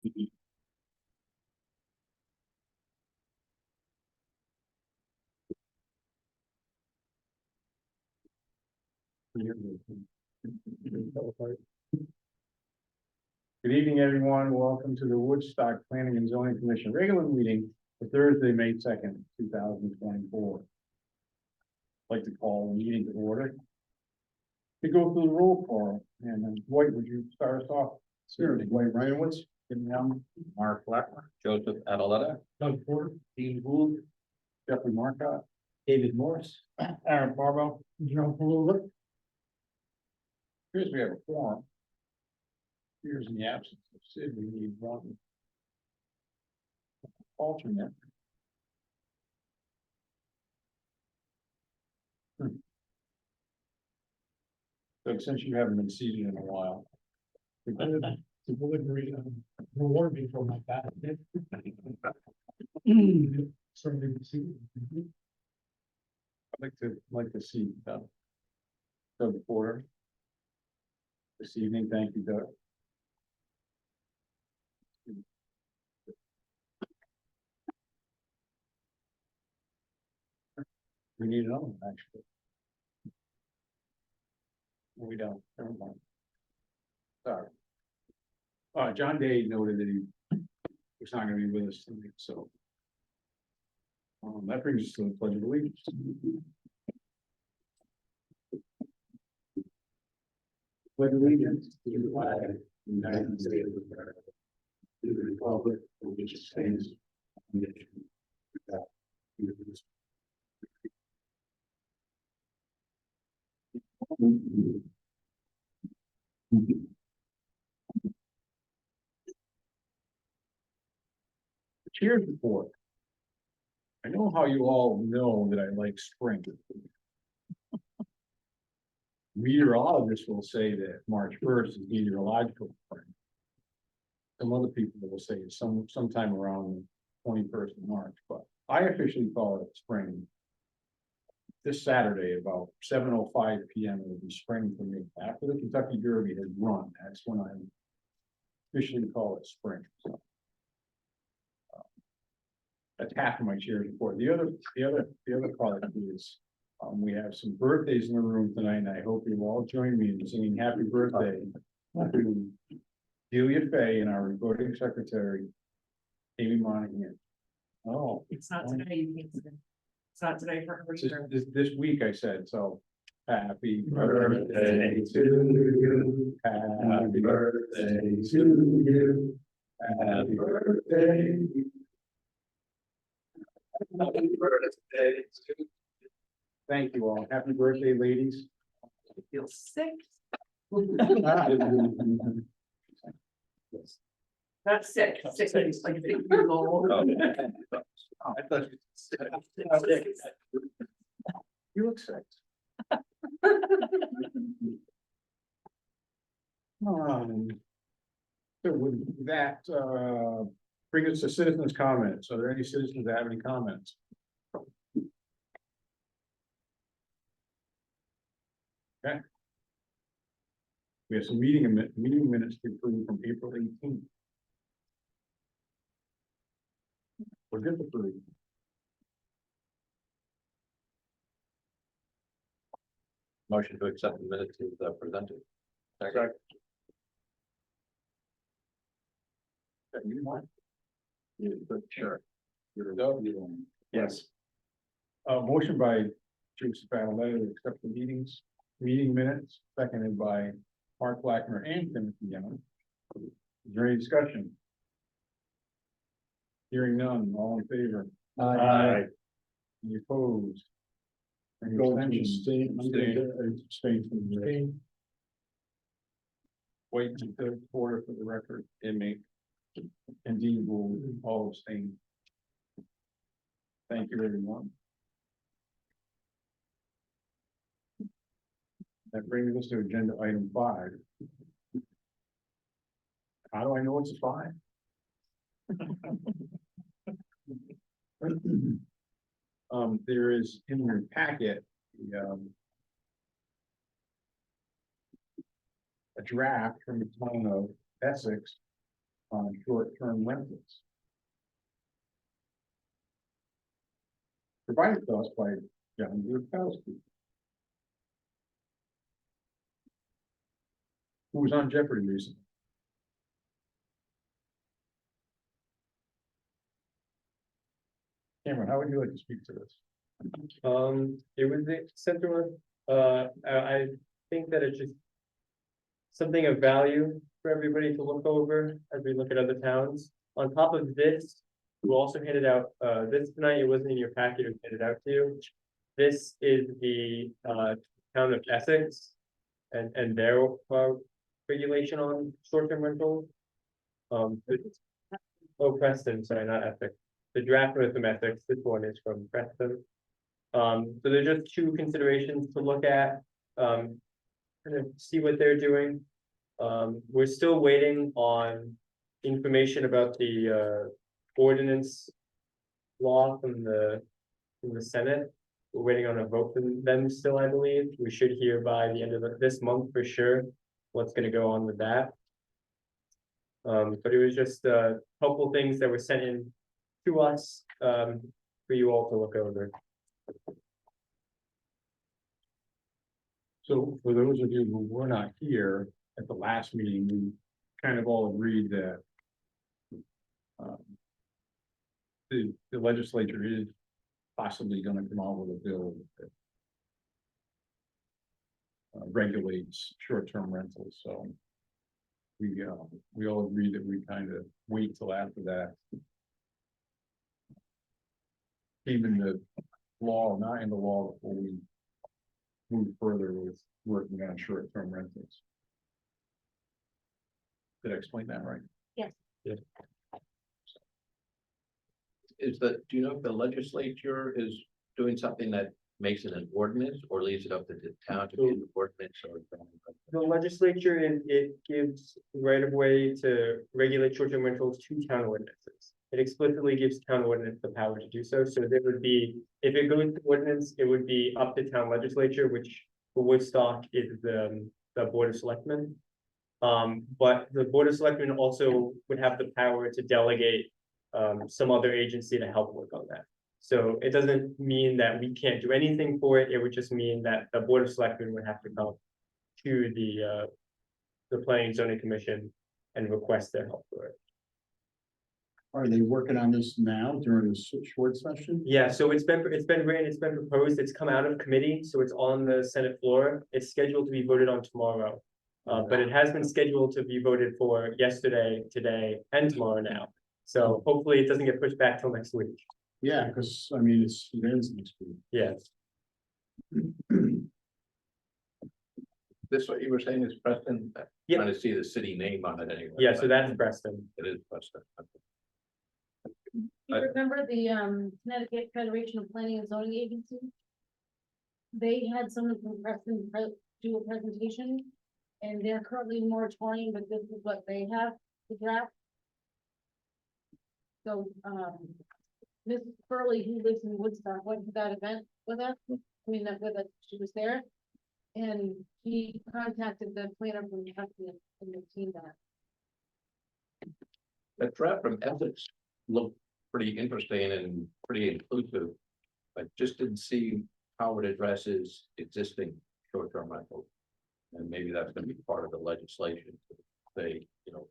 Good evening, everyone. Welcome to the Woodstock Planning and Zoning Commission regular meeting for Thursday, May 2nd, 2024. I'd like to call the meeting to order. To go through the roll call, and then Dwight, would you start us off? Sure. Dwight Ryanowitz, Mark Blackmer, Joseph Adaletta, Doug Porter, Dean Gould, Jeffrey Marcotte, David Morris, Aaron Barbo, John Palula. Here's we have a forum. Here's in the absence of Sid, we need one alternate. Doug, since you haven't been seated in a while. reward me for my bad. Certainly see. I'd like to see Doug Porter this evening. Thank you, Doug. We need another one, actually. We don't. Never mind. Sorry. John Day noted that he was not going to be with us tonight, so that brings us to the Pledge of Allegiance. Pledge allegiance to the flag of the United States of America, to the republic for which it stands, one nation, under God, indivisible. Cheers report. I know how you all know that I like spring. Meteorologists will say that March 1st is meteorological spring. Some other people will say it's sometime around the 21st of March, but I officially call it spring. This Saturday, about 7:05 p.m. it will be spring for me. After the Kentucky Derby has run, that's when I officially call it spring. So, that's half of my cheers report. The other part is we have some birthdays in the room tonight, and I hope you all join me in singing happy birthday to Delia Fay and our recording secretary, Amy Monahan. Oh, It's not today, you can't say. It's not today for her either. this week I said, so happy birthday to you. Happy birthday to you. Happy birthday. Happy birthday to you. Thank you all. Happy birthday, ladies. I feel sick. Not sick, sick, like 6 years old. I thought you said. You look sick. So with that, bring us to citizens' comments. Are there any citizens that have any comments? Okay. We have some meeting minutes to approve from April 18th. We're good to approve. Motion to accept the minutes is presented. Second. You want? Yeah, but sure. Yes. Motion by Joseph Adaletta to accept the meeting minutes, seconded by Mark Blackmer and Timothy Young. Is there any discussion? Hearing none, all in favor? Aye. Any opposed? Any Go to abstentions? abstain from the Abstain. Wait to third quarter for the record. Inmate. And Dean will all abstain. Thank you, everyone. That brings us to agenda item 5. How do I know it's a 5? There is in your packet a draft from the town of Essex on short-term rentals. Provided to us by John Gurkowski, who was on Jeopardy recently. Cameron, how would you like to speak to this? It was the center one, I think that it's just. Something of value for everybody to look over as we look at other towns. On top of this, we also handed out, this tonight, it wasn't in your packet, it was handed out to you. This is the, town of Essex and their, regulation on short-term rentals. Preston, sorry, not Essex. The draft was from Essex, this one is from Preston. So there's just two considerations to look at, kind of see what they're doing. We're still waiting on information about the, ordinance law from the Senate. We're waiting on a vote from them still, I believe. We should hear by the end of this month for sure what's gonna go on with that. But it was just, helpful things that were sent in to us, for you all to look over. So for those of you who were not here at the last meeting, we kind of all agreed that the legislature is possibly gonna come out with a bill that regulates short-term rentals, so we all agreed that we kind of wait till after that. Even the law, not in the law, before we move further with working on short-term rentals. Did I explain that right? Do you know if the legislature is doing something that makes it an ordinance or leaves it up to the town to be an ordinance or? The legislature, it gives right of way to regulate short-term rentals to town ordinances. It explicitly gives town ordinance the power to do so, so there would be, if it goes to ordinance, it would be up to town legislature, which for Woodstock is the Board of Selectmen. But the Board of Selectmen also would have the power to delegate some other agency to help work on that. So it doesn't mean that we can't do anything for it, it would just mean that the Board of Selectmen would have to come to the Planning and Zoning Commission and request their help for it. Are they working on this now during the short session? Yeah, so it's been written, it's been proposed, it's come out of committee, so it's on the Senate floor. It's scheduled to be voted on tomorrow. But it has been scheduled to be voted for yesterday, today, and tomorrow now. So hopefully it doesn't get pushed back till next week. Yeah, because I mean, it ends next week. Yes. This what you were saying is Preston? I'm Yeah. Trying to see the city name on it anyway. Yeah, so that's Preston. It is Preston. You remember the Connecticut Federation of Planning and Zoning Agencies? They had someone from Preston do a presentation, and they're currently in moratorium, but this is what they have to draft. So, Mrs. Furley, who lives in Woodstock, went to that event with us. I mean, that with us, she was there. And he contacted the planner from Preston and they've seen that. That draft from Essex looked pretty interesting and pretty inclusive. I just didn't see how it addresses existing short-term rentals. And maybe that's gonna be part of the legislation. They, you know,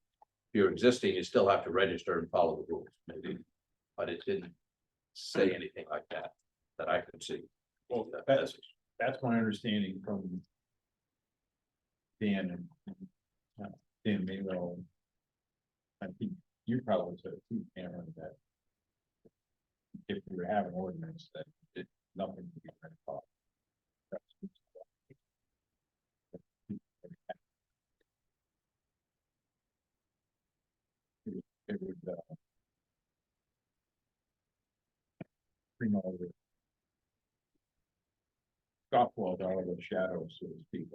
if you're existing, you still have to register and follow the rules, maybe. But it didn't say anything like that, that I could see. Well, Essex. that's my understanding from Dan and Dan Maywell. I think you probably said too, Cameron, that if we were having ordinance that it nothing would be very far. It would bring all the scofflaws out of the shadows, so to speak.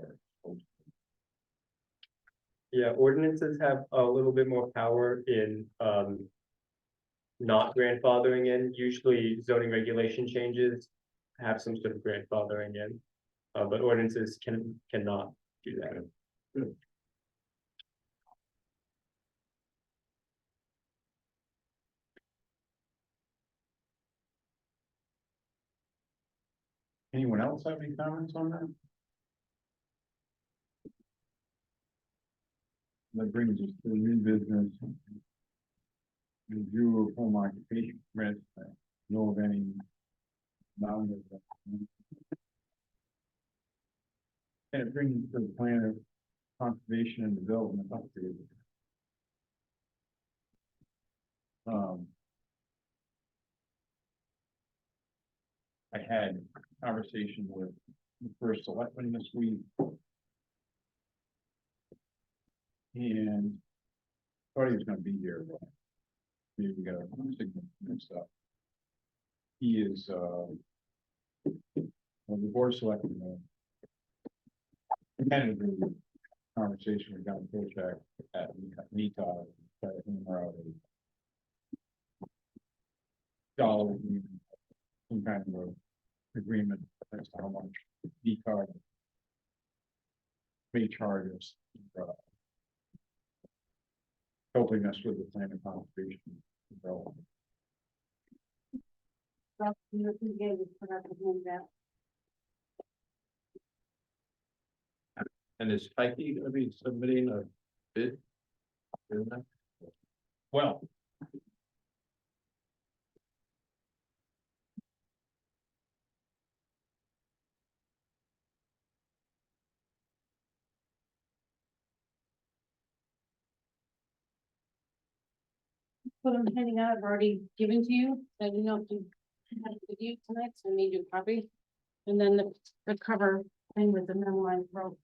Yeah, ordinances have a little bit more power in not grandfathering in. Usually zoning regulation changes have some sort of grandfathering in. But ordinances cannot do that. Anyone else have any comments on that? That brings us to the new business. Review of home occupation permits, know of any. And it brings us to the plan of conservation and development update. I had a conversation with the first selectman this week. And thought he was gonna be here, but maybe we got a signal mixed up. He is, well, the board of selectmen, kind of the conversation we got in Kochak at NETA, try to hammer out a dollar, some kind of a agreement as to how much D-card may charge us, helping us with the plan of conservation development. Well, you can get it, put up the hand out. And is Tyke gonna be submitting a bid? Isn't that? Well. What I'm handing out, I've already given to you, I didn't know if you had it with you tonight, so I made you a copy. And then the cover thing with the memo I wrote.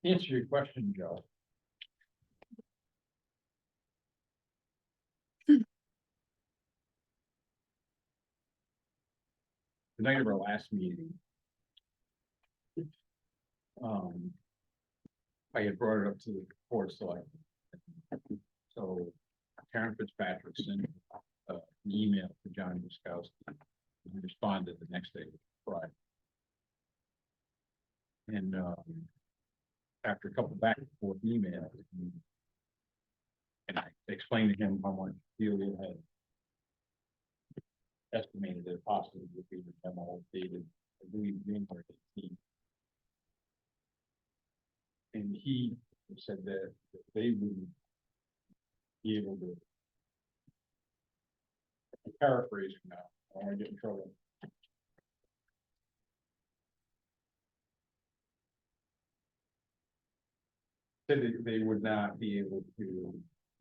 Answer your question, Joe. The night of our last meeting. I had brought it up to the board select. So Karen Fitzpatrick sent an email to John Muskowski. He responded the next day, Friday. And after a couple back and forth emails, and I explained to him how much Delia had estimated that it possibly would be the demo dated, I believe, January 18th. And he said that they would be able to, I'm paraphrasing now, I don't want to get in trouble. Said that they would not be able to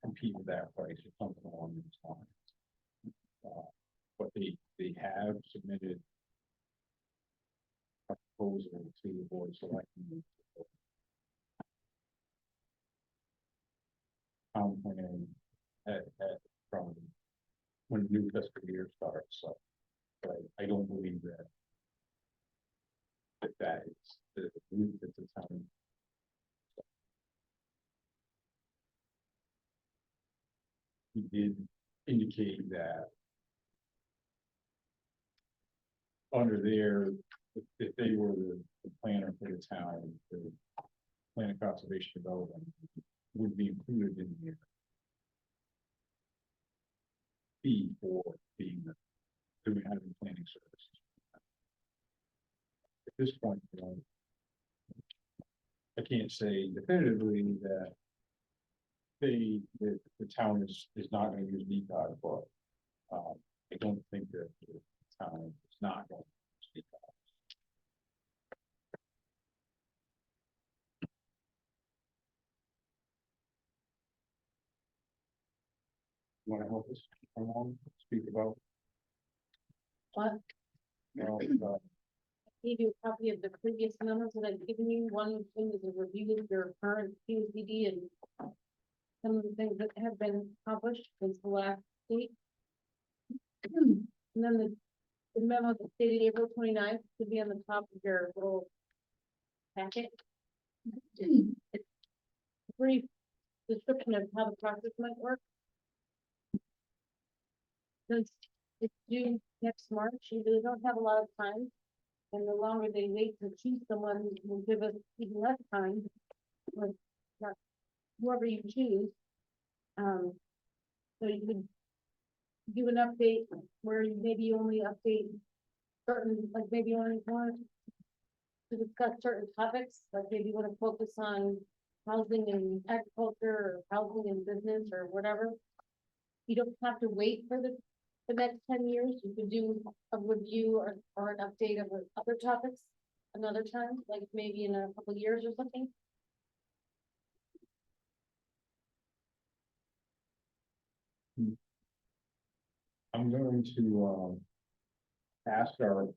compete with that price or something along those lines. But they have submitted a proposal to the board of selectmen. Town plan from when the new fiscal year starts, so. But I don't believe that is the route that the town. He did indicate that under their, if they were the planner for the town, the plan of conservation development would be included in the fee for being doing having planning services. At this point, I can't say definitively that the town is not going to use DCOG, but I don't think that the town is not going to use DCOG. Want to help us along, speak about? What? Gave you a copy of the previous memos that I've given you. One thing is a review of your current PZD and some of the things that have been published since the last date. And then the memo that's dated April 29th should be on the top of your little packet. It's a brief description of how the process might work. Since it's due next March, you really don't have a lot of time. And the longer they wait to choose someone will give us even less time. With whoever you choose. So you could do an update where you maybe only update certain, like maybe only want to discuss certain topics, like maybe you want to focus on housing and agriculture, or housing and business, or whatever. You don't have to wait for the next 10 years. You could do a review or an update of other topics another time, like maybe in a couple of years or something. I'm going to, ask our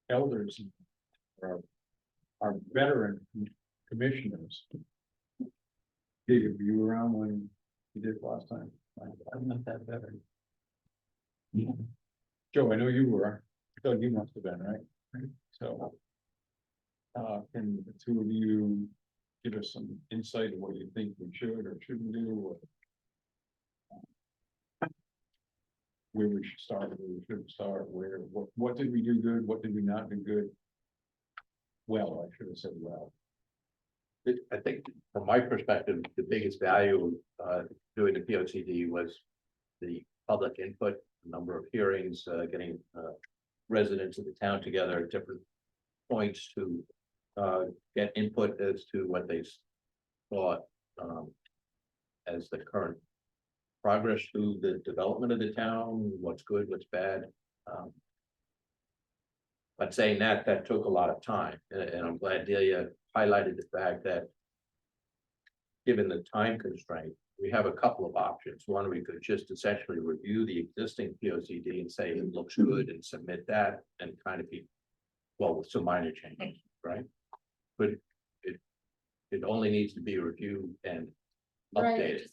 elders, our veteran commissioners. Dave, were you around when you did last time? I'm not that veteran. Joe, I know you were. I thought you must have been, right? So. Can the two of you give us some insight of what you think we should or shouldn't do, or where we should start, where we shouldn't start, what did we do good, what did we not do good? Well, I should have said well. I think from my perspective, the biggest value doing the POCD was the public input, the number of hearings, getting residents of the town together at different points to get input as to what they thought as the current progress through the development of the town, what's good, what's bad. But saying that took a lot of time, and I'm glad Delia highlighted the fact that given the time constraint, we have a couple of options. One, we could just essentially review the existing POCD and say it looks good and submit that and kind of be, well, with some minor changes, right? But it only needs to be reviewed and Right. updated.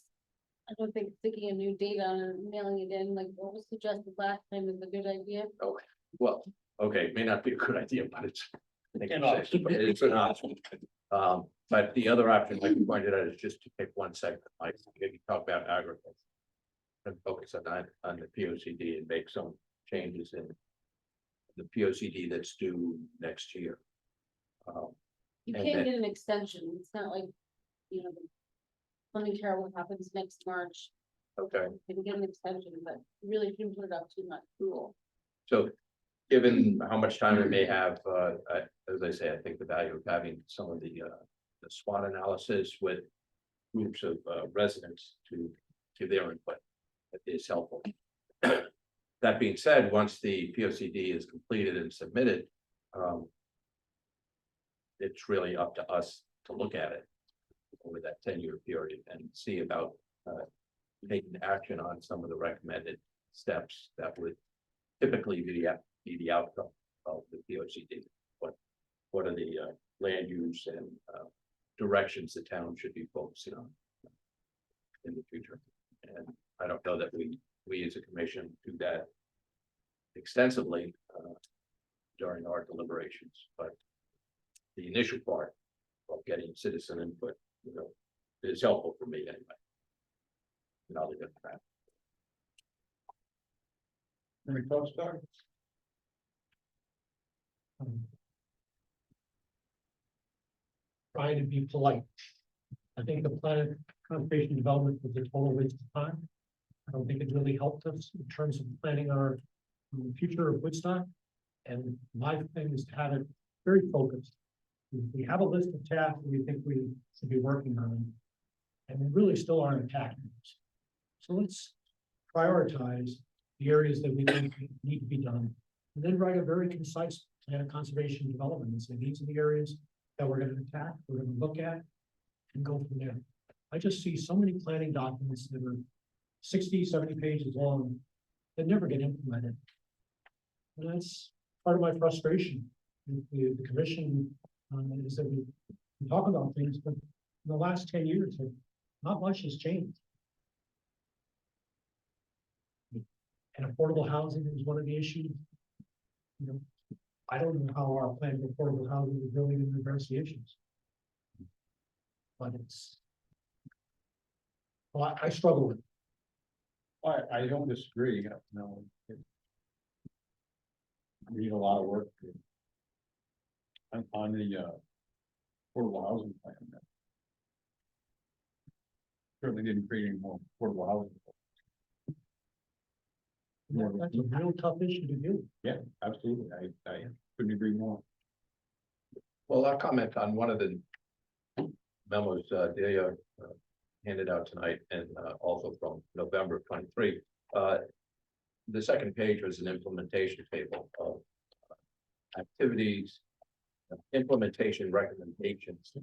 I don't think sticking a new date on and mailing it in, like what was suggested last time, is a good idea. Well, okay, it may not be a good idea, but it's. An option. It's an option. But the other option, like you pointed out, is just to pick one segment, like maybe talk about agriculture. And focus on that, on the POCD, and make some changes in the POCD that's due next year. You And can't then- get an extension. It's not like, you know, something terrible happens next March. Okay, You can get an extension, but you really shouldn't put it up too much. Cool. so given how much time we may have, as I say, I think the value of having some of the SWOT analysis with groups of residents to give their input is helpful. That being said, once the POCD is completed and submitted, it's really up to us to look at it over that 10-year period and see about taking action on some of the recommended steps that would typically be the outcome of the POCD. What are the land use and directions the town should be focusing on in the future? And I don't know that we as a commission do that extensively during our deliberations, but the initial part of getting citizen input, is helpful for me anyway. And I'll leave it at that. Any thoughts, Doug? Trying to be polite. I think the plan conservation development was a total waste of time. I don't think it really helped us in terms of planning our future of Woodstock. And my thing is to have it very focused. We have a list of tasks that we think we should be working on, and we really still aren't attacking those. So let's prioritize the areas that we think need to be done, and then write a very concise plan of conservation development and say these are the areas that we're going to attack, we're going to look at, and go from there. I just see so many planning documents that are 60, 70 pages long that never get implemented. And that's part of my frustration with the commission, is that we talk about things, but in the last 10 years, not much has changed. And affordable housing is one of the issues. I don't know how our plan for affordable housing is really going to address the issues. But it's, well, I struggle with it. I don't disagree, we need a lot of work on the affordable housing plan. Certainly didn't create any more affordable housing. That's a real tough issue to do. Yeah, absolutely. I couldn't agree more. Well, I'll comment on one of the memos, Delia handed out tonight and also from November of 23. The second page was an implementation table of activities, implementation recommendations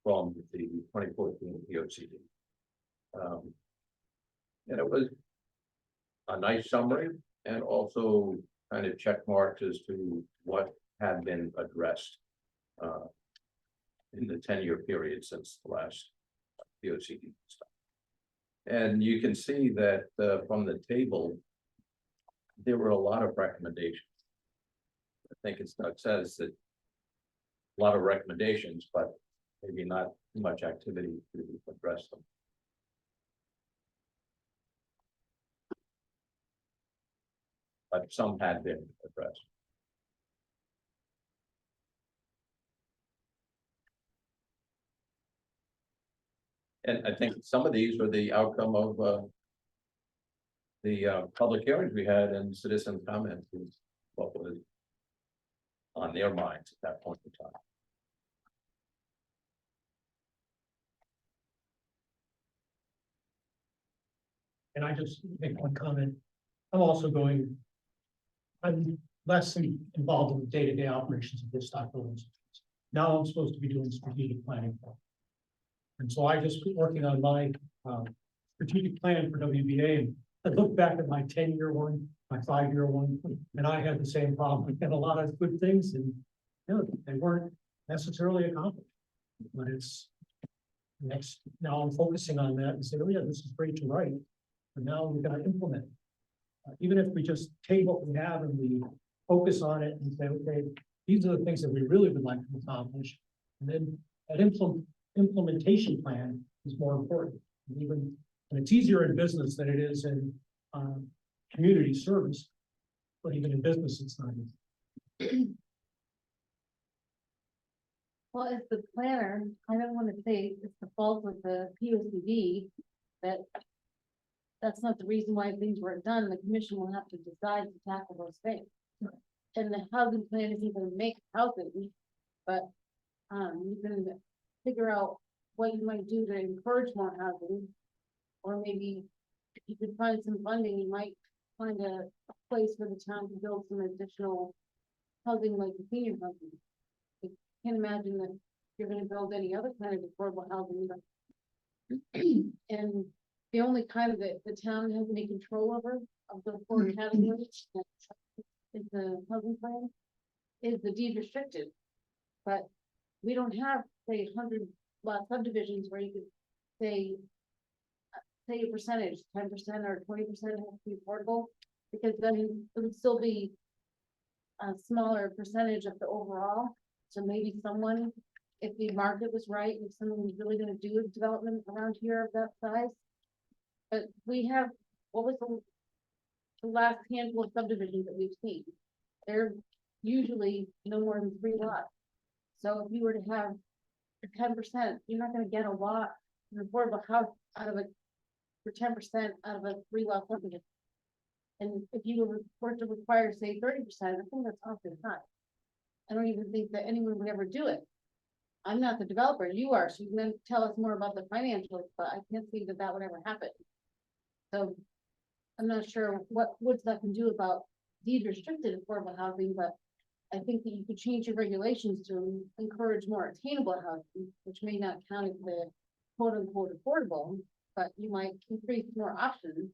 from the 2014 POCD. And it was a nice summary and also kind of check marks as to what had been addressed in the 10-year period since the last POCD stuff. And you can see that from the table, there were a lot of recommendations. I think it's not says that a lot of recommendations, but maybe not too much activity to address them. But some had been addressed. And I think some of these were the outcome of the public hearings we had and citizen comments is what was on their minds at that point in time. And I just make one comment. I'm less involved in the day-to-day operations of this stock buildings. Now I'm supposed to be doing strategic planning. And so I just been working on my strategic plan for WBA. And I look back at my 10-year one, my 5-year one, and I had the same problem. We had a lot of good things and they weren't necessarily accomplished. But it's next, now I'm focusing on that and say, oh yeah, this is great to write. But now we've got to implement it. Even if we just take what we have and we focus on it and say, okay, these are the things that we really would like to accomplish. And then that implementation plan is more important. And it's easier in business than it is in community service, but even in business, it's not easy. Well, as the planner, I don't want to say it's the fault of the POCD that that's not the reason why things weren't done. The commission will have to decide to tackle those things. And the housing plan isn't going to make housing, but you can figure out what you might do to encourage more housing. Or maybe if you could find some funding, you might find a place for the town to build some additional housing like the senior housing. I can't imagine that you're going to build any other kind of affordable housing. And the only kind of it the town has any control over of the four categories is the housing plan, is the deed restricted. But we don't have, say, 100 lot subdivisions where you could say a percentage, 10% or 20% has to be affordable, because then it would still be a smaller percentage of the overall. So maybe someone, if the market was right, if someone was really going to do a development around here of that size. But we have, what was the last handful of subdivisions that we've seen? They're usually no more than 3 lots. So if you were to have 10%, you're not going to get a lot of affordable house out of it for 10% out of a 3 lot subdivision. And if you were to require, say, 30%, I think that's awfully high. I don't even think that anyone would ever do it. I'm not the developer, you are, so you can tell us more about the financials, but I can't see that that would ever happen. So I'm not sure what Woodstock can do about deed restricted affordable housing, but I think that you could change your regulations to encourage more attainable housing, which may not count as the quote unquote affordable, but you might increase more options.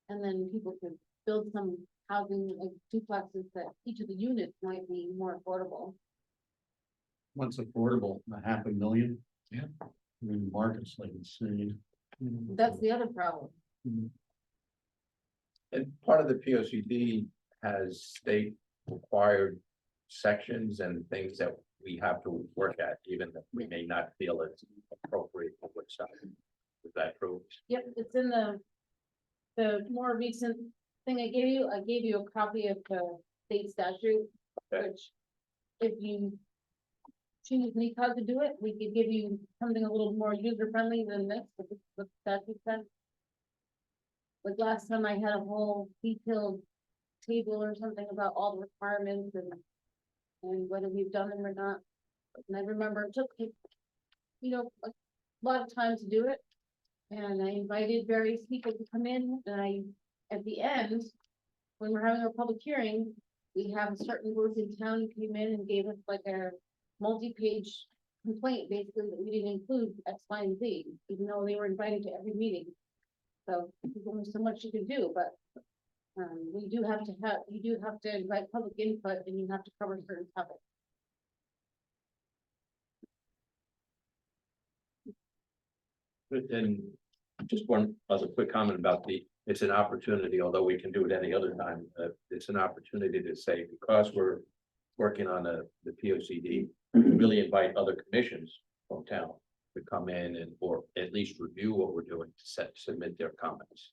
And then people could build some housing like duplexes that each of the units might be more affordable. What's affordable, 500,000? Yeah. I mean, markets like insane. That's the other problem. And part of the POCD has state required sections and things that we have to work at, even if we may not feel it's appropriate for Woodstock. Is that true? Yep, it's in the more recent thing I gave you. I gave you a copy of the state statute, Okay. which if you choose NECOG to do it, we could give you something a little more user friendly than this, but this is what the statute says. Like last time I had a whole detailed table or something about all the requirements and whether we've done them or not. And I remember it took, you know, a lot of time to do it. And I invited various people to come in, and at the end, when we're having our public hearing, we have a certain group in town who came in and gave us like a multi-page complaint, basically, that we didn't include X, Y, and Z, even though they were invited to every meeting. So there's only so much you can do, but you do have to invite public input, and you have to cover certain topics. And just one other quick comment about it's an opportunity, although we can do it any other time, it's an opportunity to say, because we're working on the P O C D, really invite other commissions from town to come in or at least review what we're doing, to submit their comments.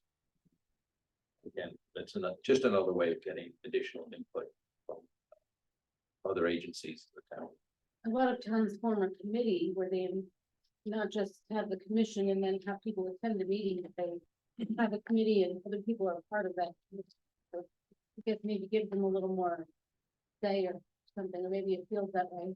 Again, that's just another way of getting additional input from other agencies in the town. A lot of towns form a committee where they not just have the commission and then have people attend the meeting, if they have a committee and other people are part of that. So I guess maybe give them a little more say or something, or maybe it feels that way.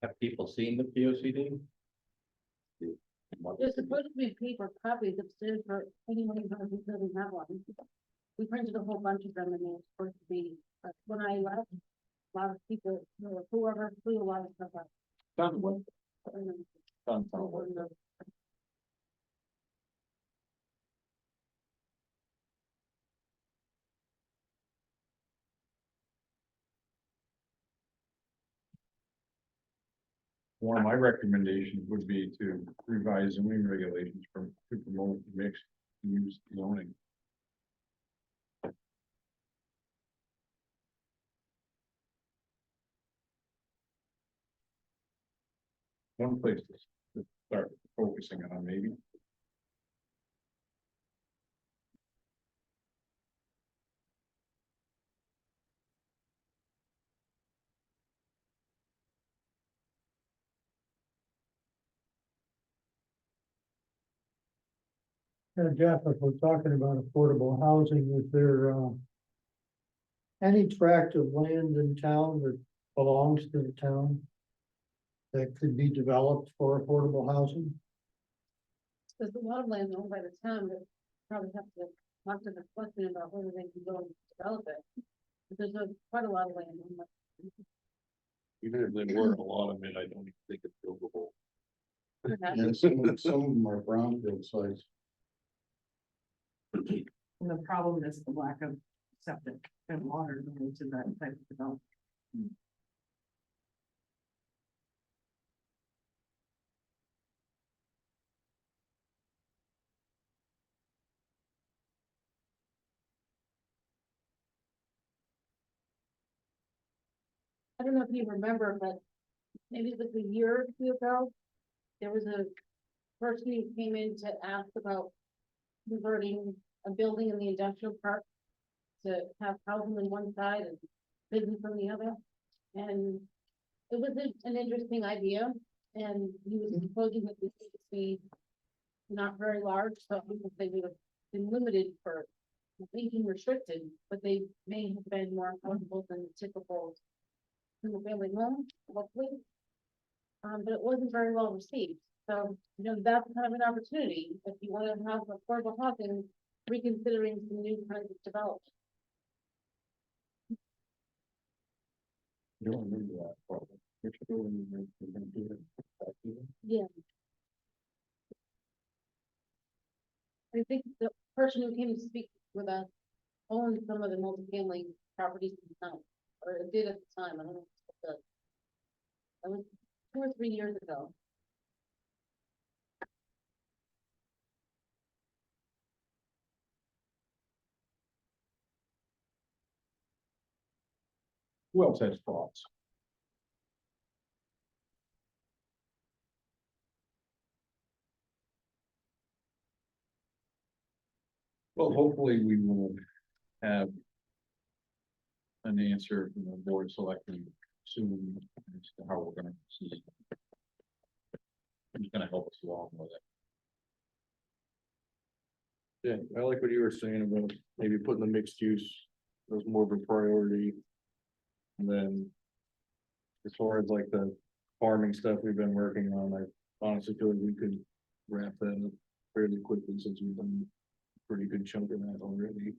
Have people seen the P O C D? There's supposed to be paper copies upstairs for anyone who doesn't have one. We printed a whole bunch of them and they were supposed to be, but when I left, a lot of people, whoever flew a lot of stuff out. Done what? Um, Done what? One of my recommendations would be to revise zoning regulations to promote mixed use zoning. One place to start focusing on, maybe. Jeff, if we're talking about affordable housing, is there, any tract of land in town that belongs to the town that could be developed for affordable housing? There's a lot of land owned by the town that probably have to talk to the selectmen about whether they can go and develop it. But there's quite a lot of land owned by. Even if there were a lot of it, I don't even think it's buildable. And some of them are brownfield sites. And the problem is the lack of septic and water going to that type of development. I don't know if you remember, but maybe it was a year or two ago, there was a person who came in to ask about converting a building in the industrial park to have housing on one side and business on the other. And it was an interesting idea, and he was proposing that this would be not very large, so they would have been limited for thinking restricted, but they may have been more affordable than the typical single family home, hopefully. But it wasn't very well received. So, you know, that's kind of an opportunity if you want to have affordable housing, reconsidering some new kinds of development. You don't remember that. Well, which building you're gonna do it? Yeah. I think the person who came to speak with us owned some of the multifamily properties in town, or it did at the time. I don't know. That was 2 or 3 years ago. Who else has thoughts? Well, hopefully we will have an answer from the board of selectmen soon as to how we're gonna proceed. Who's gonna help us along with it. Yeah, I like what you were saying about maybe putting the mixed use as more of a priority. And then as far as like the farming stuff we've been working on, I honestly feel like we could wrap that up fairly quickly since we've done a pretty good chunk of that already.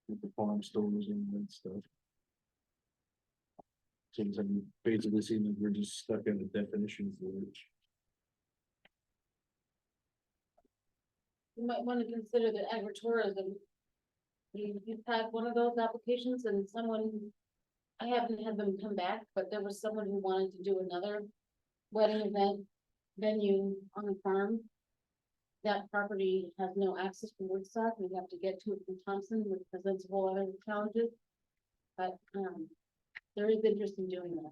With the farm stores and that stuff. Seems like we basically seem like we're just stuck in the definition for it. You might want to consider the agritourism. You've had one of those applications and someone, I haven't had them come back, but there was someone who wanted to do another wedding event venue on the farm. That property has no access to Woodstock. We have to get to it from Thompson, which presents a whole other challenges. But, there is interest in doing that.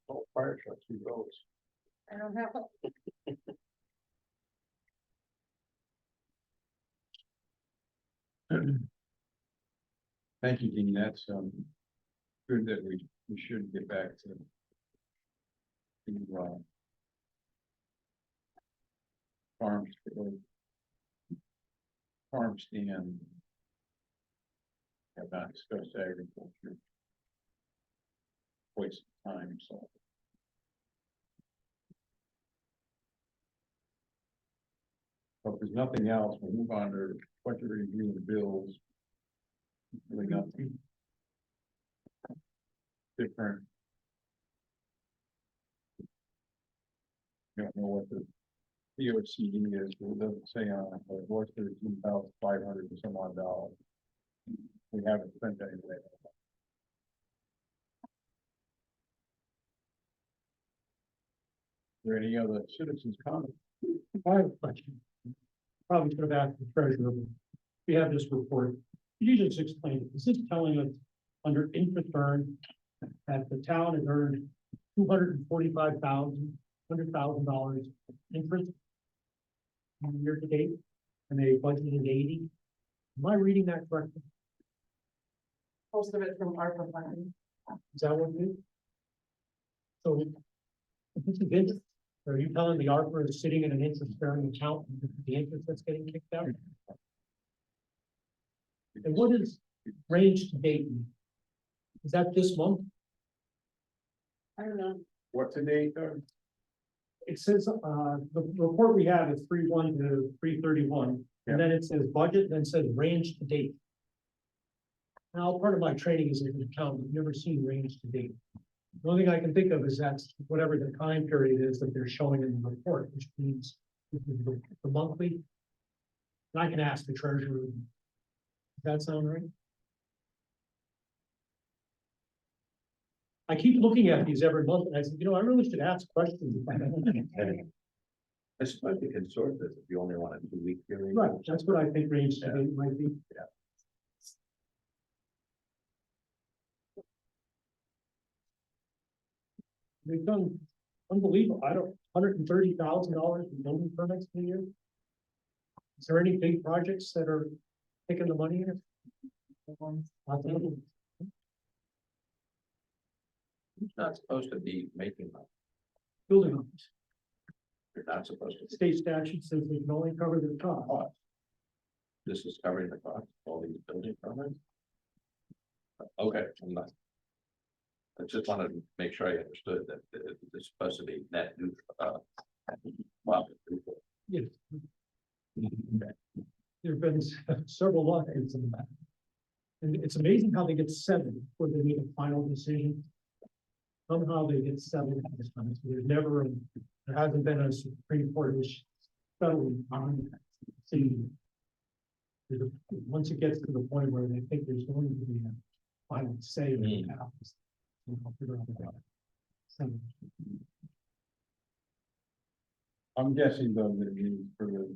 Oh, fire trucks, we those. I don't have, Thank you, Dean, that's, good that we should get back to, uh, farms, farm stand. Have not discussed agriculture. Waste of time, so. But if there's nothing else, we'll move on to budget review and bills. Really nothing. Different. Don't know what the POCD is, but it doesn't say on it, but it was $13,500 and some odd dollars. We haven't spent anything. Is there any other citizens' comments? I have a question. Probably should have asked the treasurer. We have this report. Could you just explain, it? Is this telling us under interest earned that the town has earned $245,000 interest year to date, and they budgeted 80? Am I reading that correctly? Most of it from ARPA funding. Is that what it is? So, if this is interest, are you telling the ARPA is sitting in an interest-bearing account, and the interest that's getting kicked out? And what is range to date? Is that this month? I don't know. What's the date? It says, the report we have is 3/1 to 3/31, and then it says budget, then it says range to date. Now, part of my training is as an accountant, I've never seen range to date. The only thing I can think of is that's whatever the time period is that they're showing in the report, which means the monthly. And I can ask the treasurer. Does that sound right? I keep looking at these every month and I said, I really should ask questions. I suppose you can sort this if you only want a 2-week period. Right, that's what I think range to date might be. We've done unbelievable, $130,000 in building permits per year. Is there any big projects that are taking the money in? You're not supposed to be making money. Building homes. You're not supposed to. State statute says they can only cover the cost. This is covering the cost of all these building permits. Okay, I'm not. I just wanted to make sure I understood that it's supposed to be net neutral. Profit neutral. Yes. There've been several lawsuits in that. And it's amazing how they get 7 before they make a final decision. Somehow they get 7 at this time. So there hasn't been a Supreme Court issue settling on that. Once it gets to the point where they think there's going to be a final say, in the house, they'll figure out about it. So, I'm guessing though that it means for the.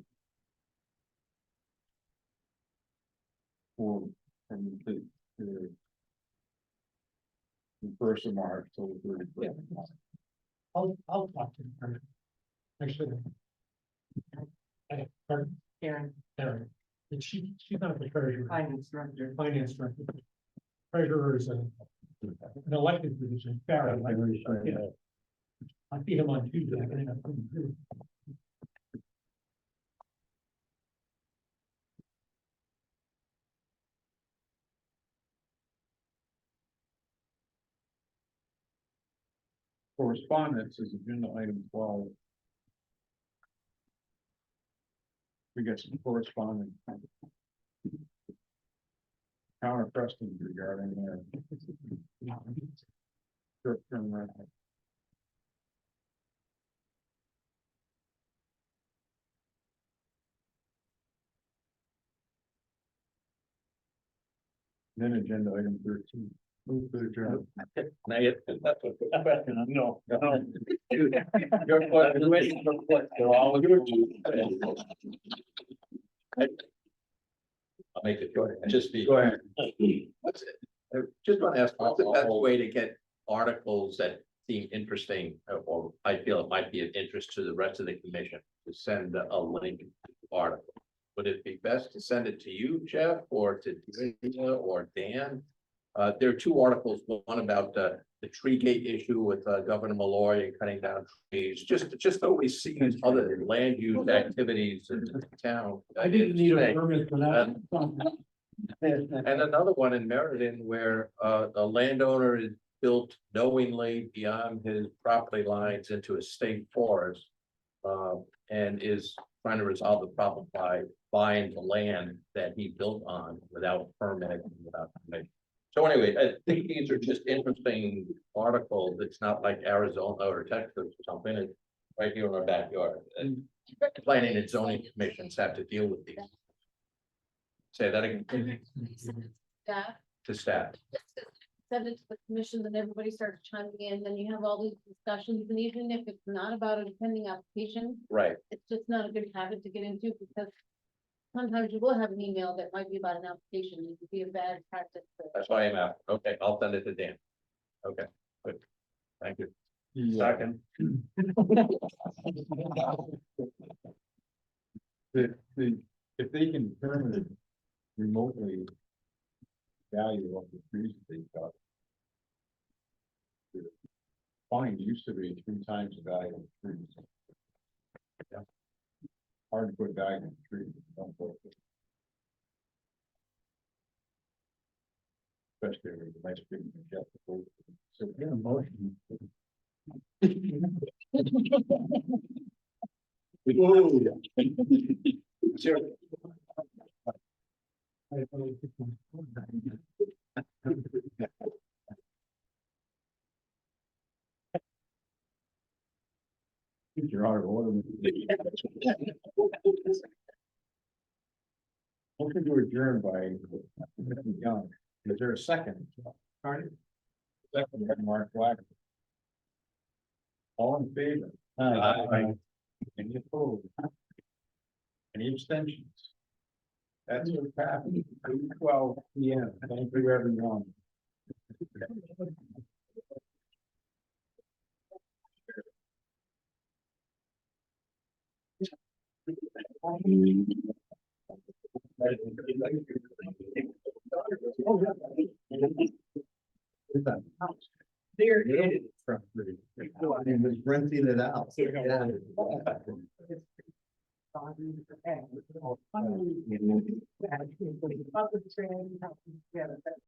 For the first of March till the 31st. I'll talk to her. Actually. Karen, Karen, and she's not the treasurer, finance director. finance director. Treasurer is an elected position, Barry, I see him on Tuesday. I can have him. Correspondence is agenda item 12. We got some correspondence. Counter Preston regarding their short-term rental. Then agenda item 13. Move to adjourn. Now, that's a good question, No. Your question, waiting for what, so I'll make it short, just be. Go ahead. What's it? I just want to ask, what's the best way to get articles that seem interesting, or I feel it might be of interest to the rest of the commission, to send a link to the article? Would it be best to send it to you, Jeff, or to Dina or Dan? There are two articles, one about the tree gate issue with Governor Malloy and cutting down trees, just so we see other land use activities in the town. I didn't need a Say. permit for that. And another one in Meriden where a landowner is built knowingly beyond his property lines into a state forest. And is trying to resolve the problem by buying the land that he built on without permit and without permission. So anyway, I think these are just interesting articles. It's not like Arizona or Texas or something. It's right here in our backyard. And planning and zoning commissions have to deal with these. Say that again Staff, to staff. send it to the commission, then everybody starts chiming in, then you have all these discussions, and even if it's not about a pending application, Right. it's just not a good habit to get into, because sometimes you will have an email that might be about an application, it could be a bad practice. That's why I'm out. Okay, I'll send it to Dan. Okay, good. Thank you. Second. If they can determine remotely value of the trees that they've got. The fine used to be 3 times the value of the trees. Yeah. Hard to put value in the trees. Don't put it. Especially with the nice big majestic. So in a motion. You're out of order. Motion to adjourn by Mr. Young. Is there a second? Second by Mark Wagner. All in favor? Aye. Any opposed? Any abstentions? That's what happened. 12 p.m. Thank you, everyone. There it is. And was renting it out. Yeah. Yeah.